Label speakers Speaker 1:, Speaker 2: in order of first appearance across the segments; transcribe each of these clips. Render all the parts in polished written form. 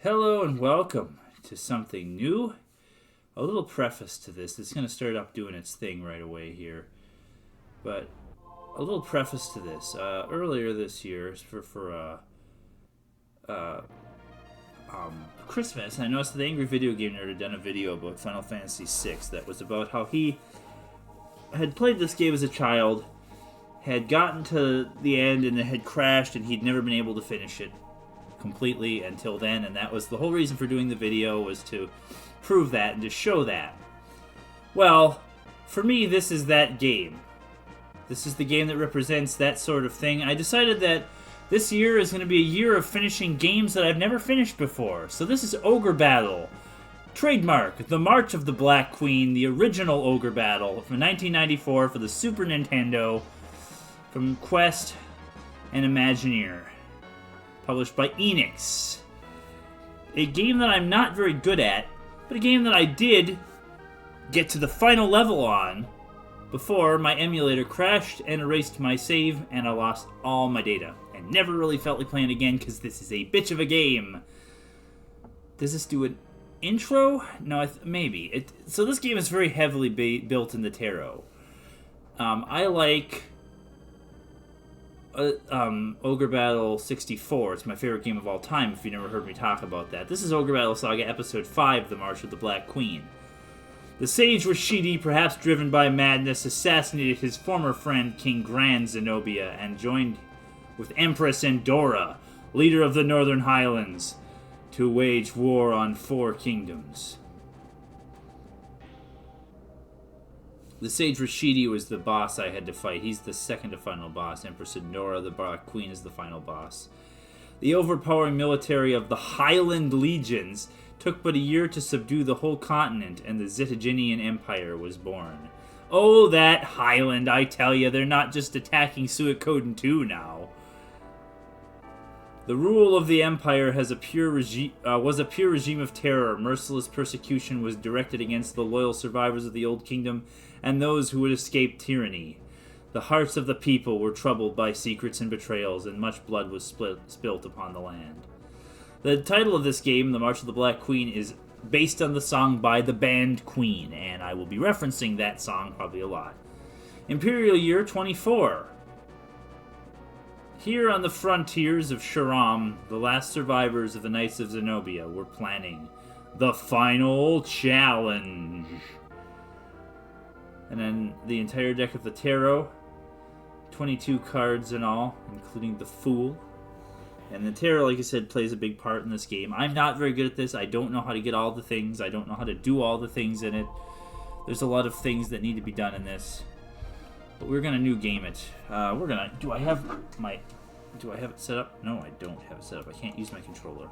Speaker 1: Hello and welcome to something new. A little preface to this. It's going to start up doing its thing right away here. But a little preface to this. Earlier this year, for Christmas, I noticed that the Angry Video Game Nerd had done a video about Final Fantasy VI that was about how he had played this game as a child, had gotten to the end and it had crashed and he'd never been able to finish it completely until then, and that was the whole reason for doing the video, was to prove that and to show that. Well, for me, this is that game. This is the game that represents that sort of thing. I decided that this year is going to be a year of finishing games that I've never finished before. So this is Ogre Battle. Trademark, The March of the Black Queen, the original Ogre Battle from 1994 for the Super Nintendo from Quest and Imagineer. Published by Enix. A game that I'm not very good at, but a game that I did get to the final level on before my emulator crashed and erased my save and I lost all my data. And never really felt like playing again because this is a bitch of a game. Does this do an intro? No, maybe. So this game is very heavily built in the tarot. I like Ogre Battle 64. It's my favorite game of all time, if you never heard me talk about that. This is Ogre Battle Saga Episode 5, The March of the Black Queen. The sage Rashidi, perhaps driven by madness, assassinated his former friend King Grand Zenobia and joined with Empress Endora, leader of the Northern Highlands, to wage war on 4 kingdoms. The Sage Rashidi was the boss I had to fight. He's the second to final boss. Empress Endora, the Black Queen, is the final boss. The overpowering military of the Highland Legions took but a year to subdue the whole continent, and the Zitaginian Empire was born. Oh, that Highland, I tell you, they're not just attacking Suikoden 2 now. The rule of the Empire was a pure regime of terror. Merciless persecution was directed against the loyal survivors of the Old Kingdom and those who would escape tyranny. The hearts of the people were troubled by secrets and betrayals, and much blood was spilt upon the land. The title of this game, The March of the Black Queen, is based on the song by the band Queen, and I will be referencing that song probably a lot. Imperial Year 24. Here on the frontiers of Sharam, the last survivors of the Knights of Zenobia were planning the final challenge. And then the entire deck of the tarot, 22 cards in all, including the Fool. And the tarot, like I said, plays a big part in this game. I'm not very good at this. I don't know how to get all the things. I don't know how to do all the things in it. There's a lot of things that need to be done in this. But we're gonna new game it. Do I have it set up? No, I don't have it set up. I can't use my controller.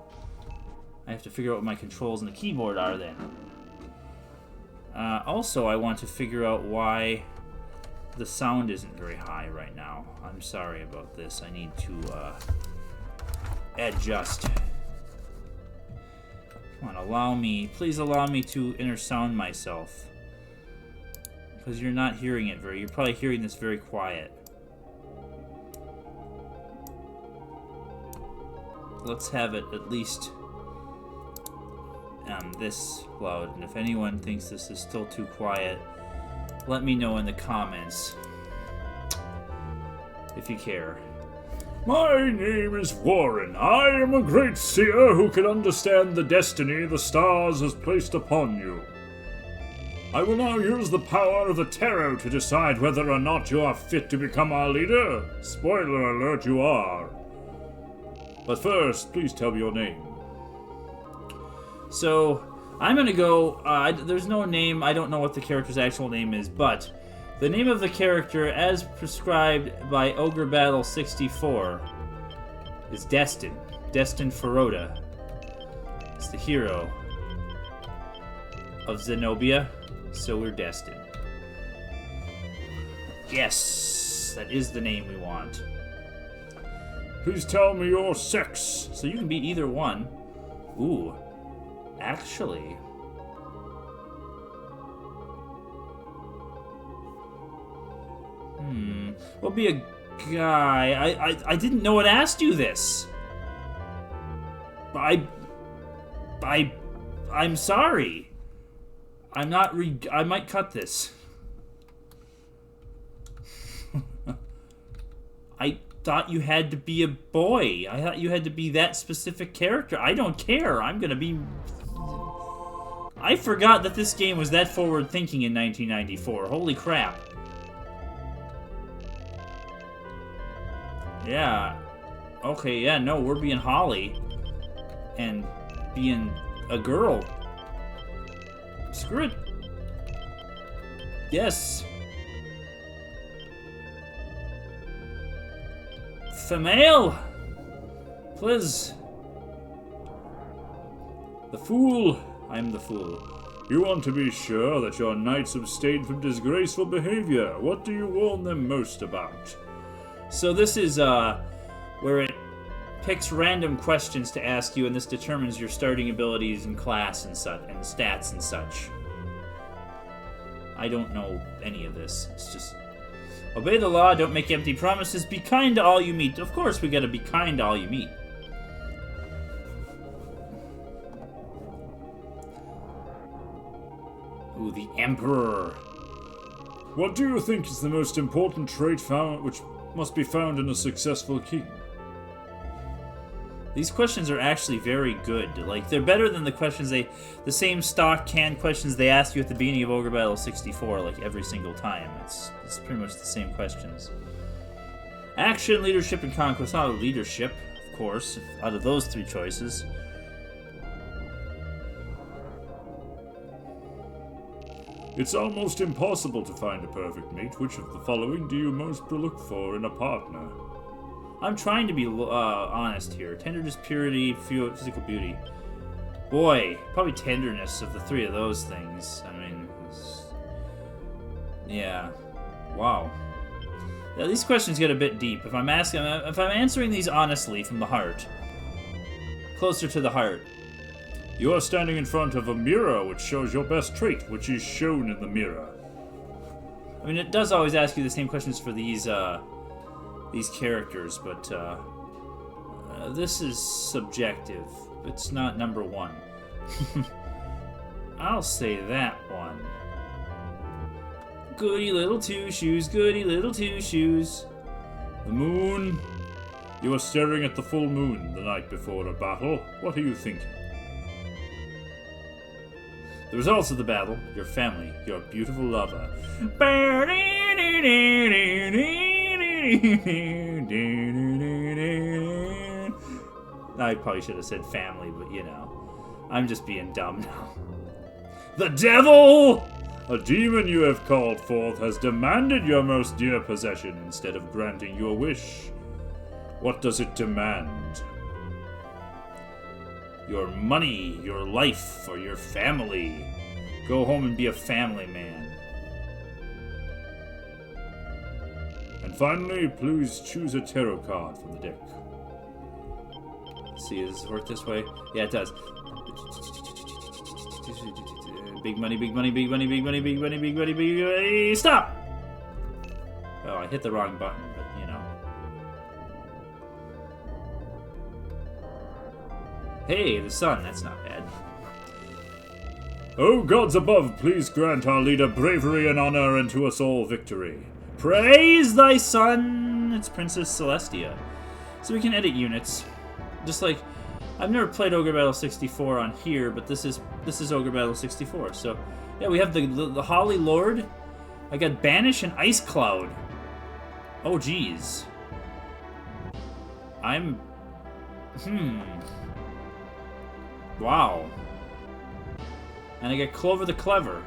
Speaker 1: I have to figure out what my controls and the keyboard are then. Also, I want to figure out why the sound isn't very high right now. I'm sorry about this. I need to adjust. Come on, please allow me to inner sound myself. Because you're not hearing it you're probably hearing this very quiet. Let's have it at least this loud, and if anyone thinks this is still too quiet, let me know in the comments, if you care.
Speaker 2: My name is Warren. I am a great seer who can understand the destiny the stars has placed upon you. I will now use the power of the tarot to decide whether or not you are fit to become our leader. Spoiler alert, you are. But first, please tell me your name.
Speaker 1: So, I'm gonna go, there's no name, I don't know what the character's actual name is, but the name of the character, as prescribed by Ogre Battle 64, is Destin. Destin Feroda. It's the hero of Zenobia, so we're destined. Yes, that is the name we want.
Speaker 2: Please tell me your sex.
Speaker 1: So you can be either one. Ooh. Actually, we'll be a guy. I didn't know it asked you this. I'm sorry. I'm not I might cut this. I thought you had to be a boy. I thought you had to be that specific character. I don't care. I'm gonna be... I forgot that this game was that forward-thinking in 1994. Holy crap. Yeah. Okay, yeah, no, we're being Holly. And being a girl. Screw it. Yes. Female. Please.
Speaker 2: The fool. I'm the fool. You want to be sure that your knights abstain from disgraceful behavior. What do you warn them most about?
Speaker 1: So this is where it picks random questions to ask you, and this determines your starting abilities in class and such, and stats and such. I don't know any of this. It's just obey the law, don't make empty promises, be kind to all you meet. Of course we gotta be kind to all you meet. Ooh, the Emperor.
Speaker 2: What do you think is the most important trait which must be found in a successful king?
Speaker 1: These questions are actually very good. Like, they're better than the same stock canned questions they ask you at the beginning of Ogre Battle 64, like, every single time. It's pretty much the same questions. Action, leadership, and conquest. Oh, leadership, of course, out of those three choices.
Speaker 2: It's almost impossible to find a perfect mate. Which of the following do you most look for in a partner?
Speaker 1: I'm trying to be honest here. Tenderness, purity, physical beauty. Boy, probably tenderness of the three of those things. I mean, yeah. Wow. Yeah, these questions get a bit deep. If I'm answering these honestly from the heart, closer to the heart.
Speaker 2: You are standing in front of a mirror which shows your best trait, which is shown in the mirror.
Speaker 1: I mean, it does always ask you the same questions for these characters, but this is subjective. It's not number one. I'll say that one. Goody little two shoes, goody little two shoes.
Speaker 2: The moon. You are staring at the full moon the night before a battle. What are you thinking?
Speaker 1: The results of the battle, your family, your beautiful lover. I probably should have said family, but you know, I'm just being dumb now.
Speaker 2: The devil! A demon you have called forth has demanded your most dear possession instead of granting your wish. What does it demand?
Speaker 1: Your money, your life, or your family. Go home and be a family man.
Speaker 2: And finally, please choose a tarot card from the deck.
Speaker 1: Let's see, does this work this way? Yeah, it does. Big money, big money, big money, big money, big money, big money, big money. Stop! Oh, I hit the wrong button, but you know. Hey, the sun, that's not bad.
Speaker 2: O gods above, please grant our leader bravery and honor, and to us all victory.
Speaker 1: Praise thy son! It's Princess Celestia. So we can edit units. Just like, I've never played Ogre Battle 64 on here, but this is Ogre Battle 64. So, yeah, we have the Holly Lord. I got Banish and Ice Cloud. Oh, geez. Wow. And I get Clover the Clever.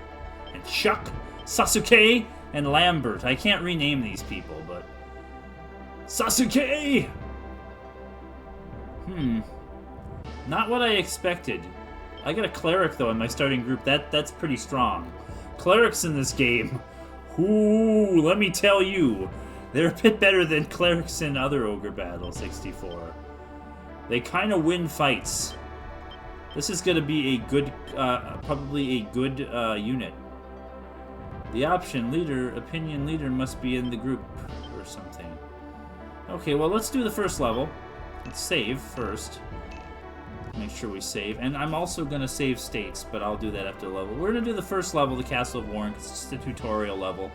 Speaker 1: And Chuck, Sasuke, and Lambert. I can't rename these people, but... Sasuke! Not what I expected. I got a Cleric, though, in my starting group. That's pretty strong. Clerics in this game. Ooh, let me tell you. They're a bit better than Clerics in other Ogre Battle 64. They kind of win fights. This is going to be a good, probably a good unit. The option, opinion leader must be in the group or something. Okay, well, let's do the first level. Let's save first. make sure we save. And I'm also going to save states, but I'll do that after the level. We're going to do the first level, the Castle of Warren, because it's just a tutorial level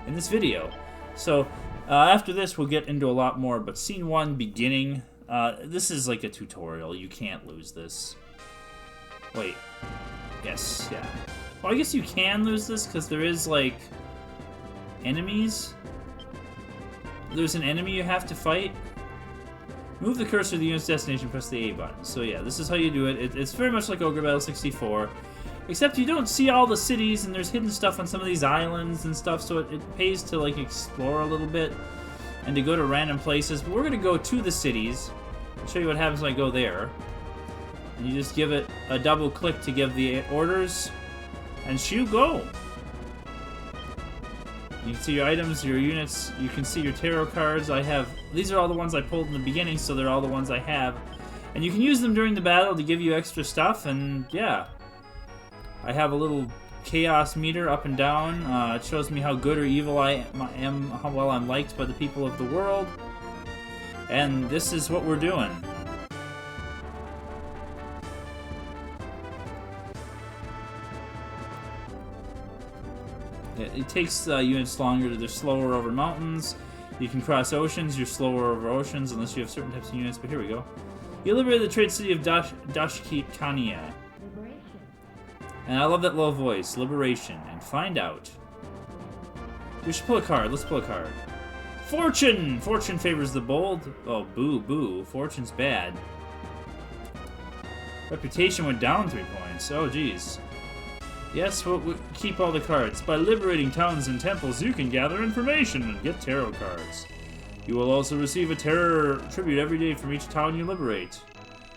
Speaker 1: in this video. So after this, we'll get into a lot more, but Scene 1, beginning. This is like a tutorial. You can't lose this. Wait. Yes, yeah. Well, I guess you can lose this, because there is, like, enemies. There's an enemy you have to fight. Move the cursor to the unit's destination, press the A button. So yeah, this is how you do it. It's very much like Ogre Battle 64, except you don't see all the cities, and there's hidden stuff on some of these islands and stuff, so it pays to, like, explore a little bit and to go to random places. But we're going to go to the cities. I'll show you what happens when I go there. And you just give it a double click to give the orders, and shoot, go! You can see your items, your units, you can see your tarot cards. These are all the ones I pulled in the beginning, so they're all the ones I have. And you can use them during the battle to give you extra stuff, and yeah. I have a little chaos meter up and down. It shows me how good or evil I am, how well I'm liked by the people of the world. And this is what we're doing. It takes units longer. They're slower over mountains. You can cross oceans. You're slower over oceans unless you have certain types of units. But here we go. You liberated the trade city of Dashkitania. And I love that low voice. Liberation. And find out. We should pull a card. Let's pull a card. Fortune! Fortune favors the bold. Oh, boo, boo. Fortune's bad. Reputation went down 3 points. Oh, geez. Yes, we'll keep all the cards. By liberating towns and temples, you can gather information and get tarot cards. You will also receive a terror tribute every day from each town you liberate.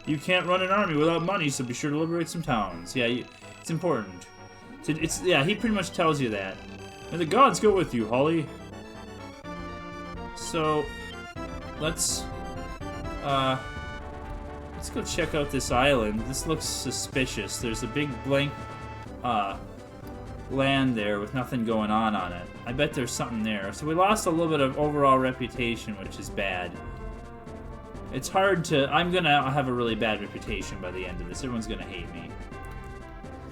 Speaker 1: You can't run an army without money, so be sure to liberate some towns. Yeah, it's important. Yeah, he pretty much tells you that. May the gods go with you, Holly. So, let's go check out this island. This looks suspicious. There's a big blank land there with nothing going on it. I bet there's something there. So we lost a little bit of overall reputation, which is bad. It's hard to... I'm gonna have a really bad reputation by the end of this. Everyone's gonna hate me.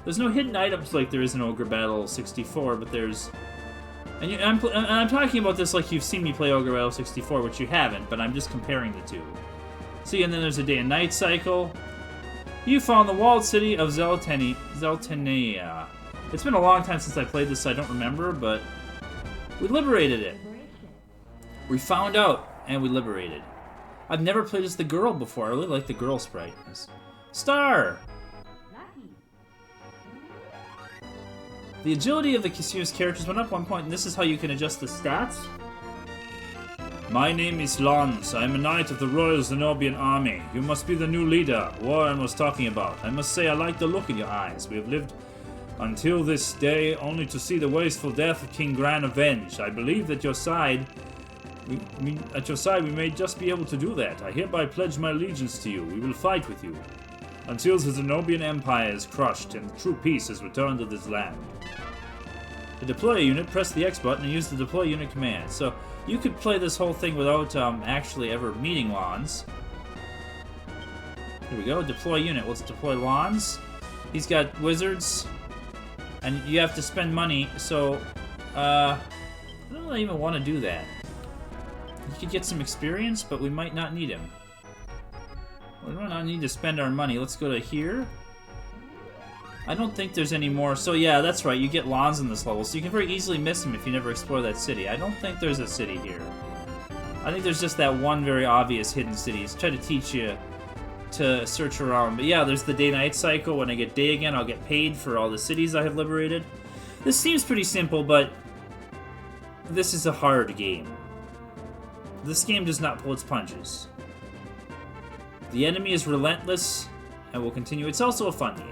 Speaker 1: There's no hidden items like there is in Ogre Battle 64, but there's... And I'm talking about this like you've seen me play Ogre Battle 64, which you haven't, but I'm just comparing the two. See, and then there's a day and night cycle. You found the walled city of Zeltenia. It's been a long time since I played this, so I don't remember, but we liberated it. We found out, and we liberated. I've never played as the girl before. I really like the girl sprite. Star! The agility of the Kisu's characters went up 1 point, and this is how you can adjust the stats. My name is Lance. I am a knight of the Royal Zenobian Army. You must be the new leader Warren was talking about. I must say I like the look in your eyes. We have lived until this day only to see the wasteful death of King Gran avenged. I believe that at your side we may just be able to do that. I hereby pledge my allegiance to you. We will fight with you until the Zenobian Empire is crushed and true peace is returned to this land. To deploy a unit, press the X button and use the deploy unit command. So you could play this whole thing without actually ever meeting Lons. Here we go, deploy unit. Let's deploy Lons. He's got wizards, and you have to spend money, so I don't even want to do that. You could get some experience, but we might not need him. We might not need to spend our money. Let's go to here. I don't think there's any more. So yeah, that's right. You get Lons in this level, so you can very easily miss them if you never explore that city. I don't think there's a city here. I think there's just that one very obvious hidden city. It's trying to teach you to search around. But yeah, there's the day-night cycle. When I get day again, I'll get paid for all the cities I have liberated. This seems pretty simple, but this is a hard game. This game does not pull its punches. The enemy is relentless and will continue. It's also a fun game.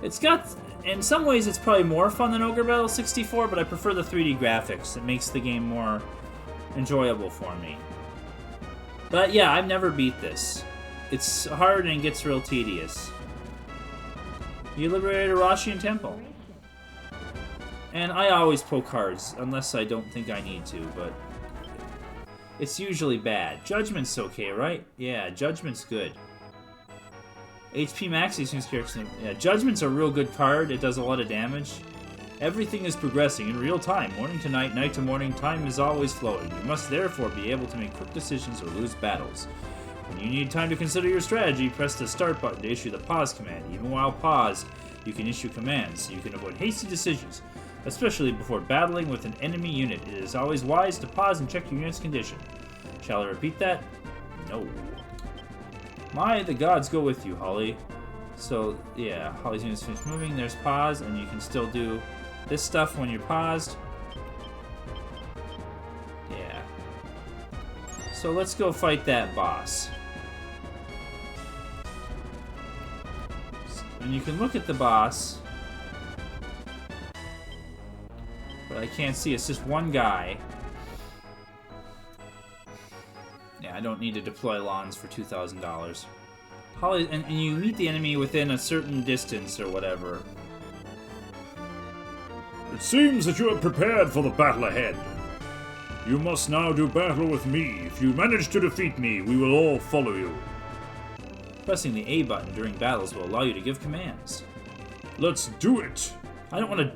Speaker 1: It's got, in some ways, it's probably more fun than Ogre Battle 64, but I prefer the 3D graphics. It makes the game more enjoyable for me. But yeah, I've never beat this. It's hard and gets real tedious. You liberated a Rashian Temple. And I always pull cards, unless I don't think I need to, but it's usually bad. Judgment's okay, right? Yeah, Judgment's good. HP max, these things characters. Yeah, Judgment's a real good card. It does a lot of damage. Everything is progressing in real time. Morning to night, night to morning, time is always flowing. You must therefore be able to make quick decisions or lose battles. When you need time to consider your strategy, press the start button to issue the pause command. Even while paused, you can issue commands. You can avoid hasty decisions, especially before battling with an enemy unit. It is always wise to pause and check your unit's condition. Shall I repeat that? No. The gods go with you, Holly. So, yeah, Holly's unit's finished moving. There's pause, and you can still do this stuff when you're paused. Yeah. So let's go fight that boss. And you can look at the boss, but I can't see. It's just one guy. Yeah, I don't need to deploy lawns for $2,000. Holly, and you meet the enemy within a certain distance or whatever.
Speaker 2: It seems that you are prepared for the battle ahead. You must now do battle with me. If you manage to defeat me, we will all follow you.
Speaker 1: Pressing the A button during battles will allow you to give commands.
Speaker 2: Let's do it!
Speaker 1: I don't want to...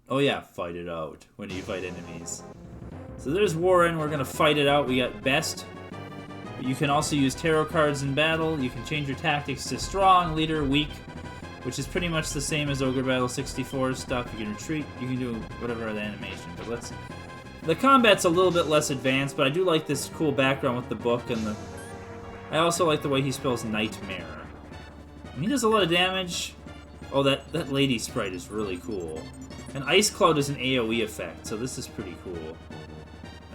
Speaker 1: Oh yeah, fight it out when you fight enemies. So there's Warren. We're going to fight it out. We got Best. You can also use tarot cards in battle. You can change your tactics to strong, leader, weak, which is pretty much the same as Ogre Battle 64 stuff. You can retreat. You can do whatever the animation. But let's... The combat's a little bit less advanced, but I do like this cool background with the book and the... I also like the way he spells Nightmare. And he does a lot of damage. Oh, that lady sprite is really cool. And Ice Cloud is an AoE effect, so this is pretty cool.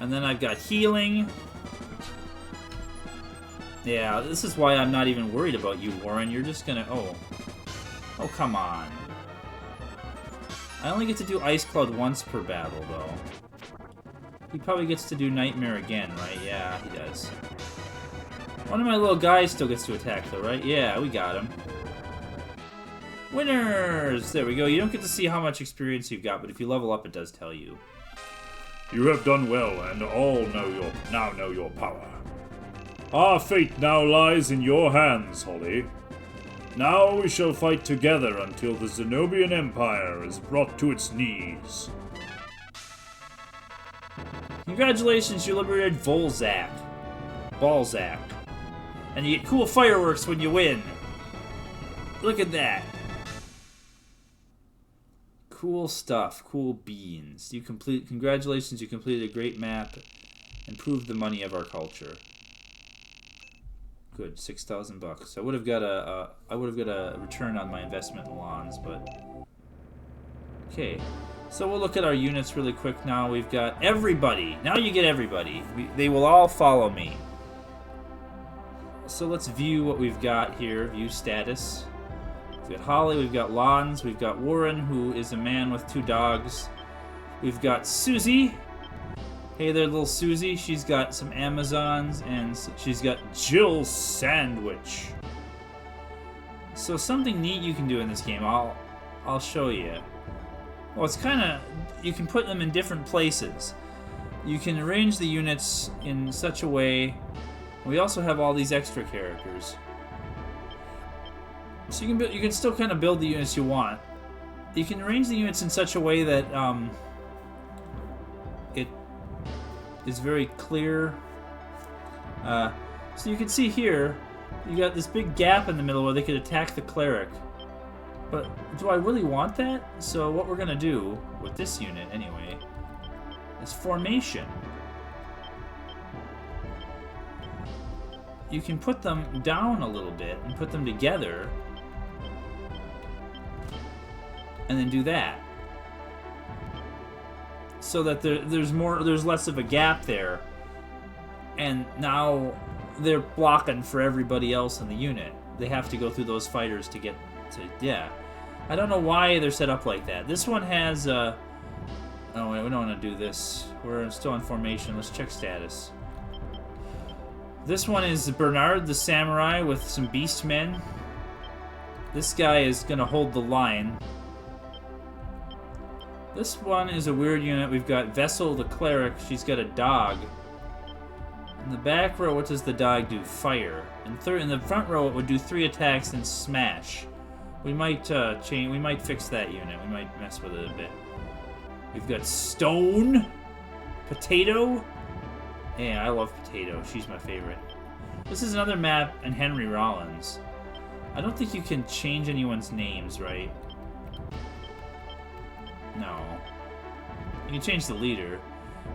Speaker 1: And then I've got healing. Yeah, this is why I'm not even worried about you, Warren. You're just gonna... Oh, come on. I only get to do Ice Cloud once per battle, though. He probably gets to do Nightmare again, right? Yeah, he does. One of my little guys still gets to attack, though, right? Yeah, we got him. Winners! There we go. You don't get to see how much experience you've got, but if you level up, it does tell you.
Speaker 2: You have done well, and all now know your power. Our fate now lies in your hands, Holly. Now we shall fight together until the Zenobian Empire is brought to its knees.
Speaker 1: Congratulations, you liberated Balzac. And you get cool fireworks when you win. Look at that. Cool stuff. Cool beans. Congratulations, you completed a great map. Improved the money of our culture. Good, $6,000. I would have got a return on my investment in lawns, but okay. So we'll look at our units really quick now. We've got everybody. Now you get everybody. They will all follow me. So let's view what we've got here. View status. We've got Holly. We've got Lawns. We've got Warren, who is a man with 2 dogs. We've got Susie. Hey there, little Susie. She's got some Amazons, and she's got Jill Sandwich. So something neat you can do in this game. I'll show you. Well, it's kind of... You can put them in different places. You can arrange the units in such a way... We also have all these extra characters. So you can still kind of build the units you want. You can arrange the units in such a way that it is very clear. So you can see here, you got this big gap in the middle where they could attack the cleric. But do I really want that? So what we're going to do, with this unit anyway, is formation. You can put them down a little bit and put them together. And then do that. So that there's less of a gap there. And now they're blocking for everybody else in the unit. They have to go through those fighters to get to... Yeah. I don't know why they're set up like that. This one has... Oh, wait, we don't want to do this. We're still in formation. Let's check status. This one is Bernard the Samurai with some beast men. This guy is going to hold the line. This one is a weird unit. We've got Vessel the Cleric. She's got a dog. In the back row, what does the dog do? Fire. In the front row, it would do 3 attacks and smash. We might change. We might fix that unit. We might mess with it a bit. We've got Stone, Potato. Yeah, I love Potato. She's my favorite. This is another map in Henry Rollins. I don't think you can change anyone's names, right? No. You can change the leader.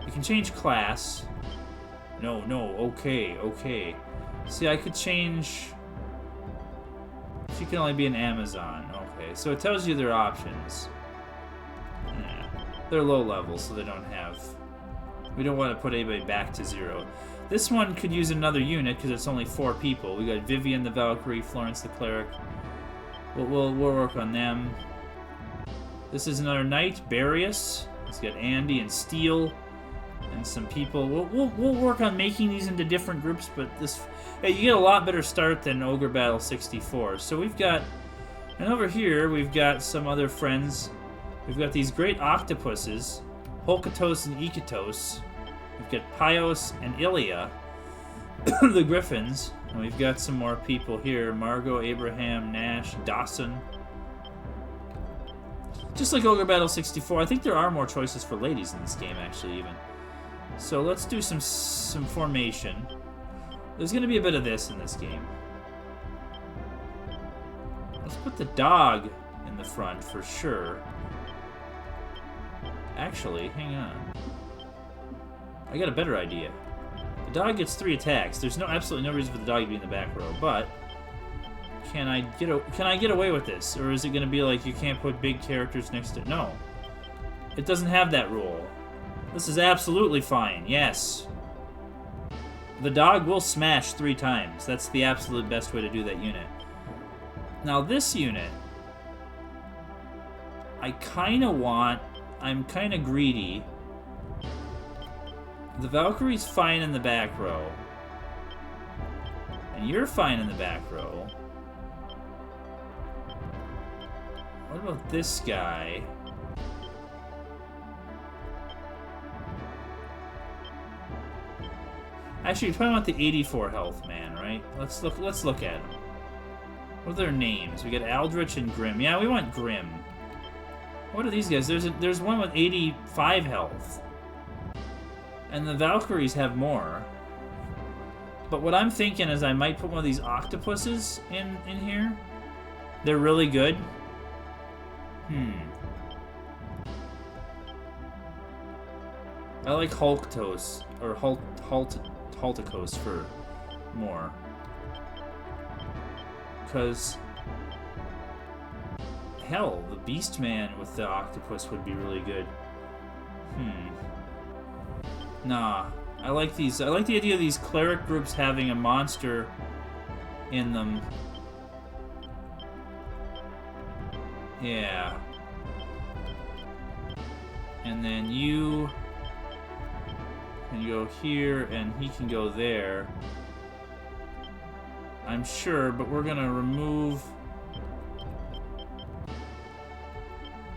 Speaker 1: You can change class. No, okay, okay. See, I could change... She can only be an Amazon. Okay, so it tells you their options. Yeah. They're low level, so they don't have... We don't want to put anybody back to 0. This one could use another unit, because it's only 4 people. We got Vivian the Valkyrie, Florence the Cleric. We'll work on them. This is another knight, Barius. He's got Andy and Steel. And some people. We'll work on making these into different groups, but this... Yeah, you get a lot better start than Ogre Battle 64. So we've got... And over here, we've got some other friends. We've got these great octopuses. Holkatos and Ikatos. We've got Pios and Ilia. The Griffins. And we've got some more people here. Margot, Abraham, Nash, Dawson. Just like Ogre Battle 64, I think there are more choices for ladies in this game, actually, even. So let's do some formation. There's going to be a bit of this in this game. Let's put the dog in the front for sure. Actually, hang on. I got a better idea. The dog gets 3 attacks. There's absolutely no reason for the dog to be in the back row, but can I get away with this? Or is it going to be like you can't put big characters next to... No. It doesn't have that rule. This is absolutely fine. Yes. The dog will smash 3 times. That's the absolute best way to do that unit. Now this unit, I kind of want... I'm kind of greedy. The Valkyrie's fine in the back row. And you're fine in the back row. What about this guy? Actually, you're talking about the 84 health man, right? Let's look at them. What are their names? We got Aldrich and Grim. Yeah, we want Grim. What are these guys? There's one with 85 health. And the Valkyries have more. But what I'm thinking is I might put one of these octopuses in here. They're really good. I like Hulktos, or Haltikos for more. Because, hell, the Beastman with the octopus would be really good. Nah, I like these. I like the idea of these cleric groups having a monster in them. Yeah. And then you can go here, and he can go there. I'm sure, but we're gonna remove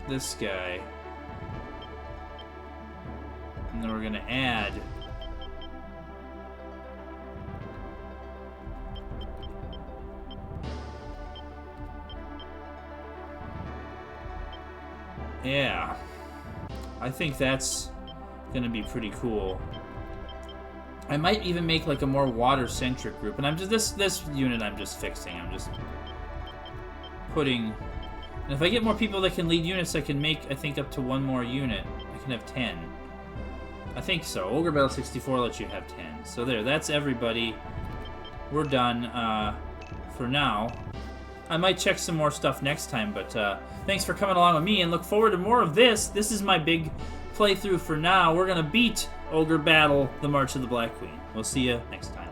Speaker 1: this guy. And then we're gonna add yeah. I think that's gonna be pretty cool. I might even make like a more water-centric group, and I'm just this unit I'm just fixing. I'm just putting. And if I get more people that can lead units, I can make, I think, up to 1 more unit. I can have 10. I think so. Ogre Battle 64 lets you have 10. So there, that's everybody. We're done for now. I might check some more stuff next time, but thanks for coming along with me, and look forward to more of this. This is my big playthrough for now. We're going to beat Ogre Battle, the March of the Black Queen. We'll see you next time.